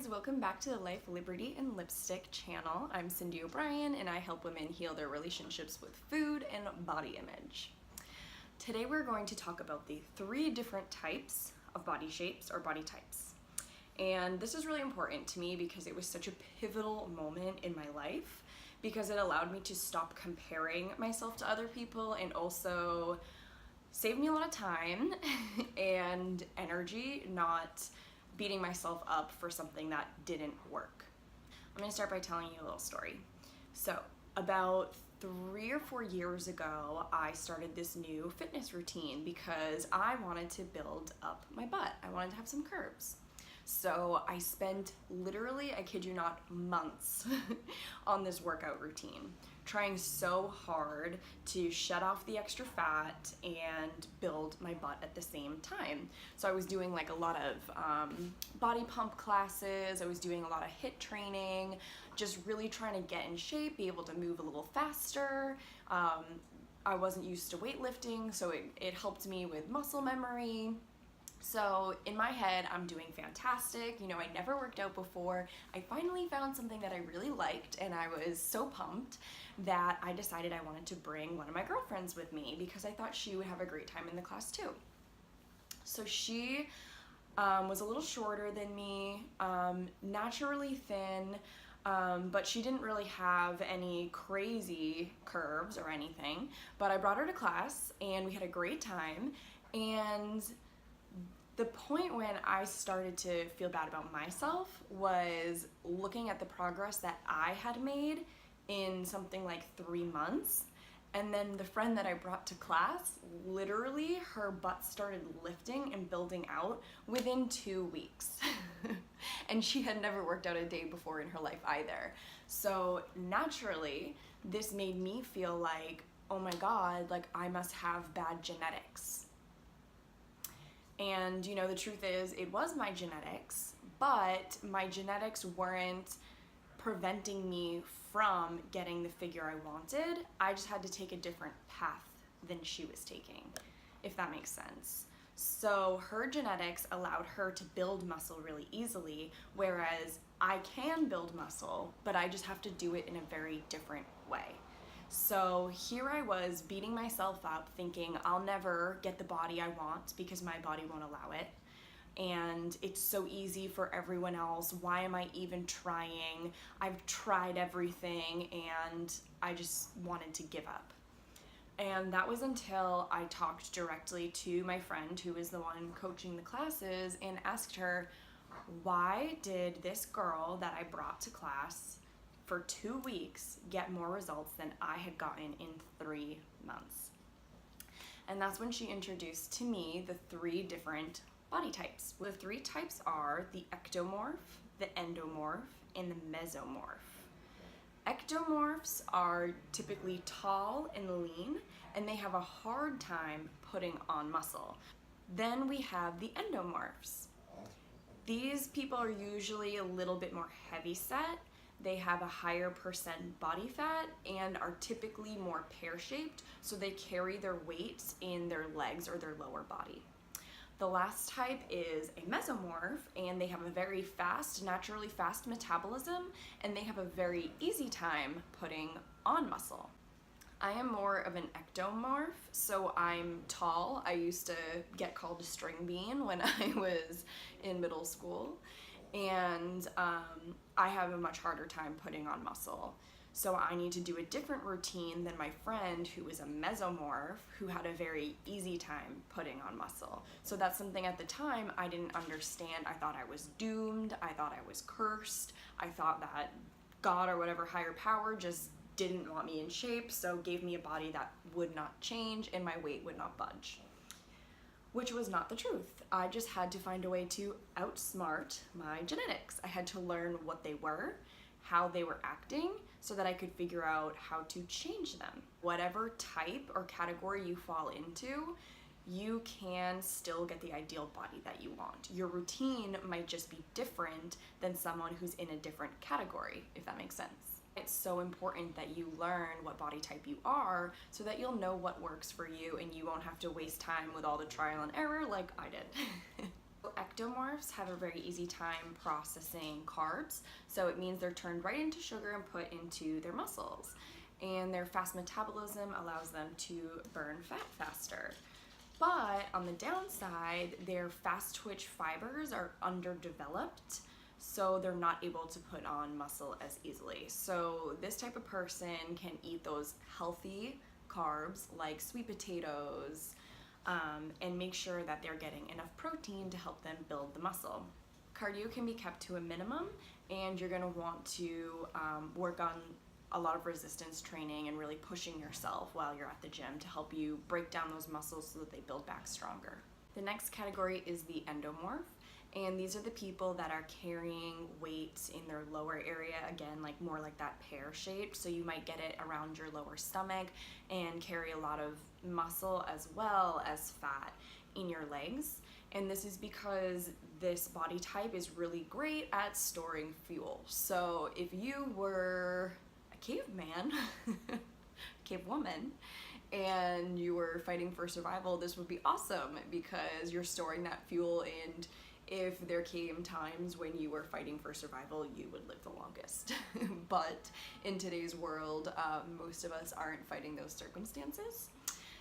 guys, welcome back to the Life, Liberty, and Lipstick channel. I'm Cindy O'Brien and I help women heal their relationships with food and body image. Today we're going to talk about the 3 different types of body shapes or body types. And this is really important to me because it was such a pivotal moment in my life because it allowed me to stop comparing myself to other people and also saved me a lot of time and energy not beating myself up for something that didn't work. I'm gonna start by telling you a little story. So about 3 or 4 years ago, I started this new fitness routine because I wanted to build up my butt. I wanted to have some curves. So I spent literally, I kid you not, months on this workout routine, trying so hard to shed off the extra fat and build my butt at the same time. So I was doing like a lot of body pump classes, I was doing a lot of HIIT training, just really trying to get in shape, be able to move a little faster. I wasn't used to weightlifting, so it helped me with muscle memory. So in my head, I'm doing fantastic. You know, I never worked out before. I finally found something that I really liked and I was so pumped that I decided I wanted to bring one of my girlfriends with me because I thought she would have a great time in the class too. So she was a little shorter than me, naturally thin, but she didn't really have any crazy curves or anything. But I brought her to class and we had a great time. And the point when I started to feel bad about myself was looking at the progress that I had made in something like 3 months. And then the friend that I brought to class, literally her butt started lifting and building out within 2 weeks. And she had never worked out a day before in her life either. So naturally, this made me feel like, oh my God, like I must have bad genetics. And you know, the truth is it was my genetics, but my genetics weren't preventing me from getting the figure I wanted. I just had to take a different path than she was taking, if that makes sense. So her genetics allowed her to build muscle really easily, whereas I can build muscle, but I just have to do it in a very different way. So here I was beating myself up thinking I'll never get the body I want because my body won't allow it. And it's so easy for everyone else. Why am I even trying? I've tried everything and I just wanted to give up. And that was until I talked directly to my friend who was the one coaching the classes and asked her, why did this girl that I brought to class for 2 weeks get more results than I had gotten in 3 months? And that's when she introduced to me the 3 different body types. The 3 types are the ectomorph, the endomorph, and the mesomorph. Ectomorphs are typically tall and lean, and they have a hard time putting on muscle. Then we have the endomorphs. These people are usually a little bit more heavy set. They have a higher percent body fat and are typically more pear-shaped, so they carry their weight in their legs or their lower body. The last type is a mesomorph, and they have a very fast, naturally fast metabolism, and they have a very easy time putting on muscle. I am more of an ectomorph, so I'm tall. I used to get called a string bean when I was in middle school. And I have a much harder time putting on muscle. So I need to do a different routine than my friend who was a mesomorph who had a very easy time putting on muscle. So that's something at the time I didn't understand. I thought I was doomed. I thought I was cursed. I thought that God or whatever higher power just didn't want me in shape, so gave me a body that would not change and my weight would not budge. Which was not the truth. I just had to find a way to outsmart my genetics. I had to learn what they were, how they were acting, so that I could figure out how to change them. Whatever type or category you fall into, you can still get the ideal body that you want. Your routine might just be different than someone who's in a different category, if that makes sense. It's so important that you learn what body type you are so that you'll know what works for you and you won't have to waste time with all the trial and error like I did. Ectomorphs have a very easy time processing carbs, so it means they're turned right into sugar and put into their muscles. And their fast metabolism allows them to burn fat faster. But on the downside, their fast twitch fibers are underdeveloped, so they're not able to put on muscle as easily. So this type of person can eat those healthy carbs like sweet potatoes, and make sure that they're getting enough protein to help them build the muscle. Cardio can be kept to a minimum, and you're going to want to work on a lot of resistance training and really pushing yourself while you're at the gym to help you break down those muscles so that they build back stronger. The next category is the endomorph, and these are the people that are carrying weight in their lower area, again, like more like that pear shape. So you might get it around your lower stomach and carry a lot of muscle as well as fat in your legs. And this is because this body type is really great at storing fuel. So if you were a caveman, cavewoman, and you were fighting for survival, this would be awesome because you're storing that fuel, and if there came times when you were fighting for survival, you would live the longest. But in today's world, most of us aren't fighting those circumstances.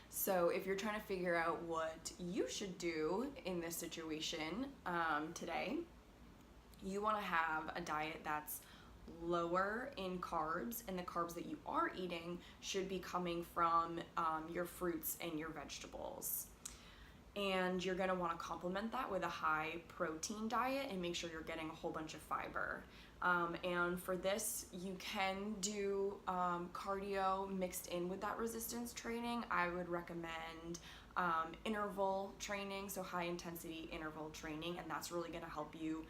So if you're trying to figure out what you should do in this situation today, you want to have a diet that's lower in carbs, and the carbs that you are eating should be coming from your fruits and your vegetables. And you're going to want to complement that with a high protein diet and make sure you're getting a whole bunch of fiber. And for this, you can do cardio mixed in with that resistance training. I would recommend interval training, so high intensity interval training, and that's really going to help you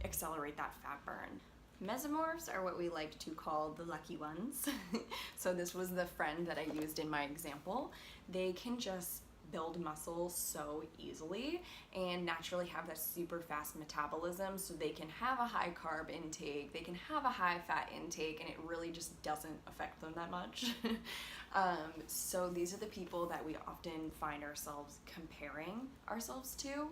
accelerate that fat burn. Mesomorphs are what we like to call the lucky ones. So this was the friend that I used in my example. They can just build muscle so easily and naturally have that super fast metabolism, so they can have a high carb intake, they can have a high fat intake, and it really just doesn't affect them that much. So these are the people that we often find ourselves comparing ourselves to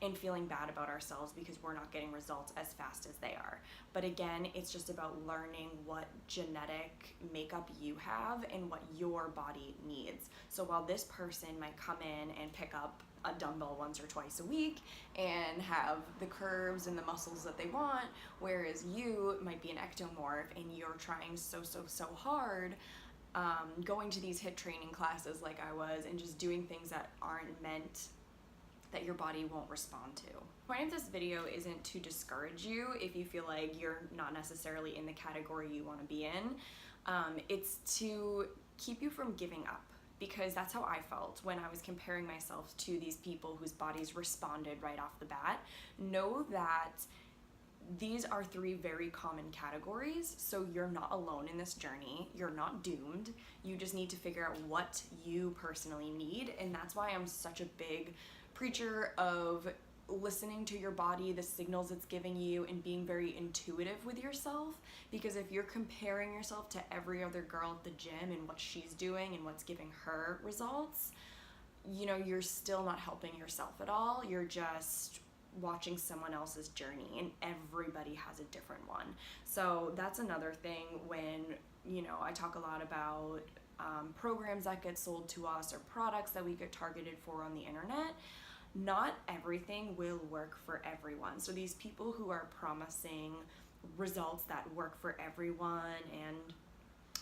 and feeling bad about ourselves because we're not getting results as fast as they are. But again, it's just about learning what genetic makeup you have and what your body needs. So while this person might come in and pick up a dumbbell once or twice a week and have the curves and the muscles that they want, whereas you might be an ectomorph and you're trying so hard, going to these HIIT training classes like I was and just doing things that aren't meant, that your body won't respond to. The point of this video isn't to discourage you if you feel like you're not necessarily in the category you want to be in. It's to keep you from giving up, because that's how I felt when I was comparing myself to these people whose bodies responded right off the bat. Know that these are three very common categories, so you're not alone in this journey. You're not doomed. You just need to figure out what you personally need, and that's why I'm such a big preacher of listening to your body, the signals it's giving you, and being very intuitive with yourself. Because if you're comparing yourself to every other girl at the gym and what she's doing and what's giving her results, you know, you're still not helping yourself at all. You're just watching someone else's journey, and everybody has a different one. So that's another thing when, you know, I talk a lot about programs that get sold to us or products that we get targeted for on the internet. Not everything will work for everyone. So these people who are promising results that work for everyone, and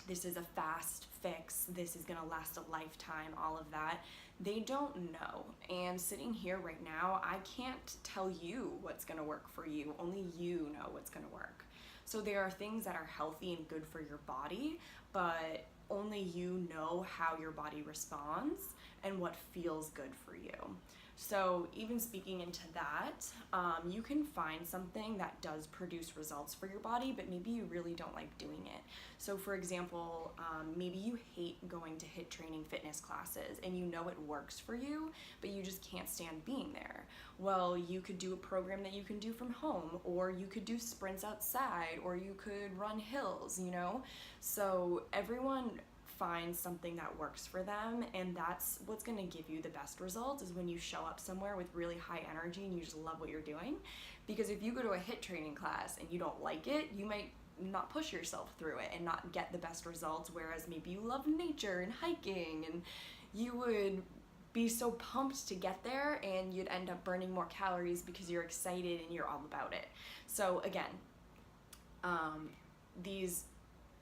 this is a fast fix, this is gonna last a lifetime, all of that, they don't know. And sitting here right now, I can't tell you what's gonna work for you. Only you know what's gonna work. So there are things that are healthy and good for your body, but only you know how your body responds and what feels good for you. So even speaking into that, you can find something that does produce results for your body, but maybe you really don't like doing it. So for example, maybe you hate going to HIIT training fitness classes and you know it works for you, but you just can't stand being there. Well, you could do a program that you can do from home, or you could do sprints outside, or you could run hills, you know? So everyone find something that works for them, and that's what's going to give you the best results, is when you show up somewhere with really high energy and you just love what you're doing. Because if you go to a HIIT training class and you don't like it, you might not push yourself through it and not get the best results, whereas maybe you love nature and hiking and you would be so pumped to get there, and you'd end up burning more calories because you're excited and you're all about it. So again, these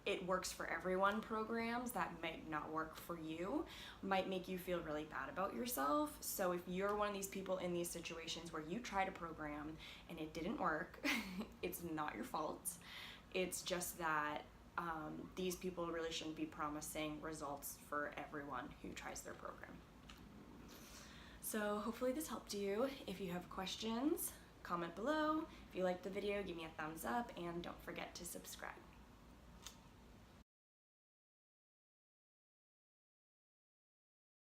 it works for everyone programs that might not work for you, might make you feel really bad about yourself. So if you're one of these people in these situations where you tried a program and it didn't work, it's not your fault. It's just that these people really shouldn't be promising results for everyone who tries their program. So hopefully this helped you. If you have questions, comment below. If you liked the video, give me a thumbs up, and don't forget to subscribe.